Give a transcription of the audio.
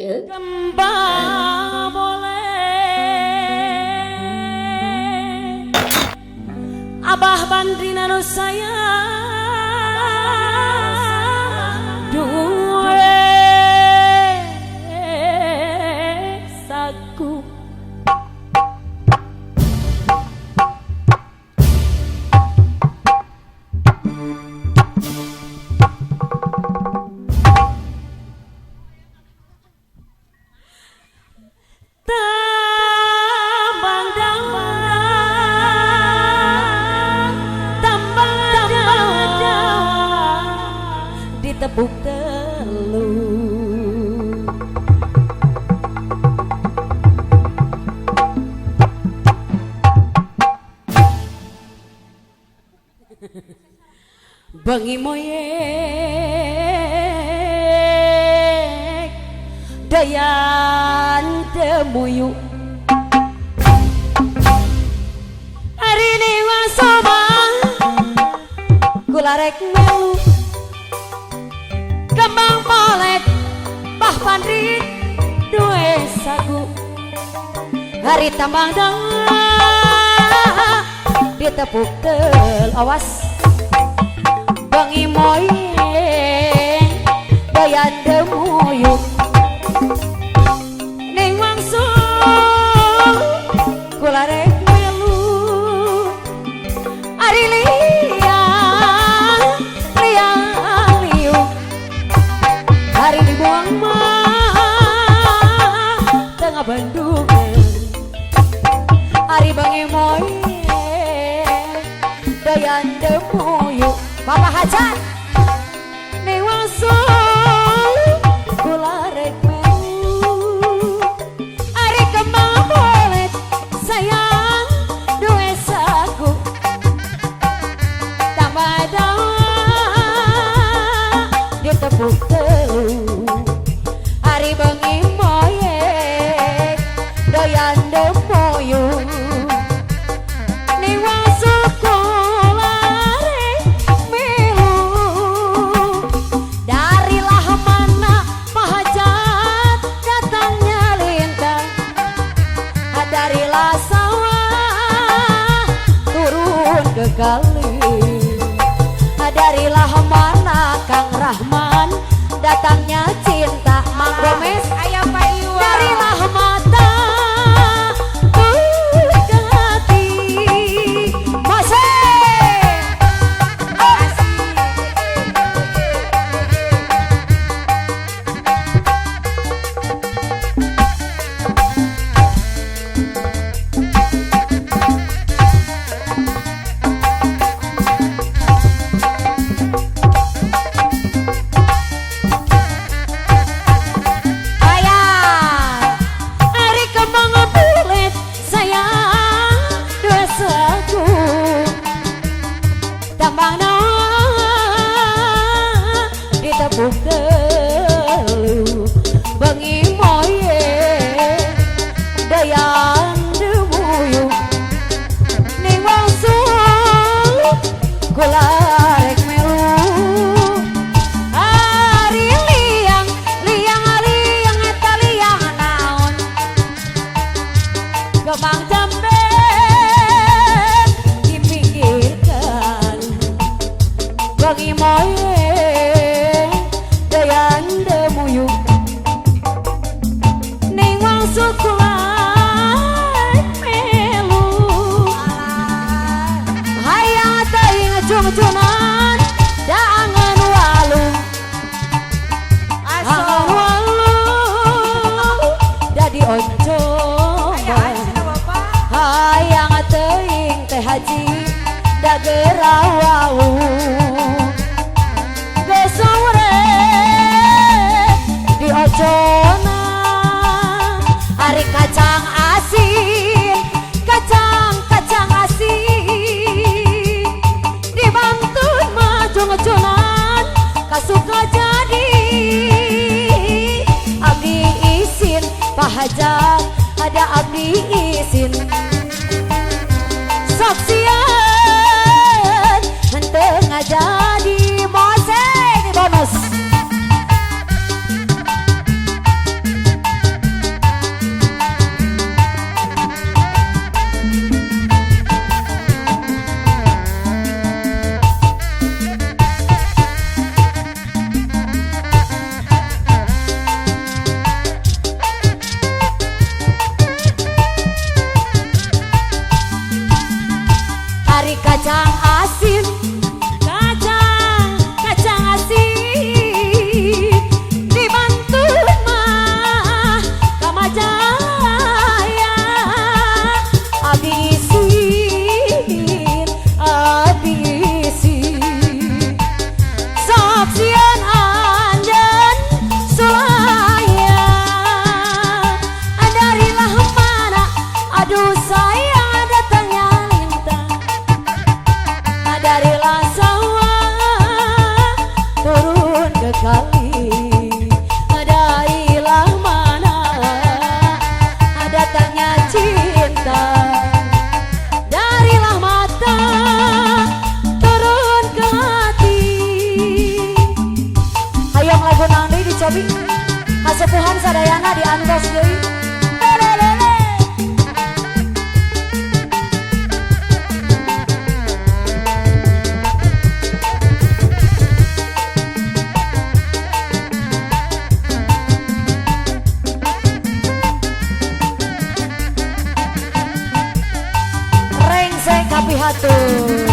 Kembang boleh Abah Bandri nanu sayang duwe saku tepuk telu bengi moyek dayan temuyu hari ini wasoba kularek melu kembang molek Bah Pandri duwe sagu hari tambang dah ditepuk tel awas bengi moye doyan demuyuk ning wangsul kularek melu ari hari dibuang mah tengah Bandung hari bangi moye doyan demuyuk Bapak Hajar ning wangsul kularek melu hari kembang bolet sayang duwe sagu tambah dawa ditepuk telu hari bengi moyek doyan demuyuk ning wangsul kularek melu darilah mana mahajat datangnya lintang darilah sawah turun ke kali darilah mana Kang Rahman datangnya cinta Mang Gomes ayam payu darilah mata ke hati masih ditepuk telu bengi moye dayan demuyuk ning wangsul kularek melu hari liang eta liang naon kembang jambe dipikirkan bengi moye dayan demuyuk ning wangsul kularek melu hayang teuing ngejung-jungan daangan walung angan walung dadi oncom hayang teuing teh haji da geurawawu sore di ojona hari kacang asin kacang asin dibantun maju ngejonan kasuka jadi abdi isin Pak Hajar ada abdi isin saksian henteu ngajadi bonus Robi kasepuhan sadayana diantos deui. Lelelele. Rengsek kapihatur.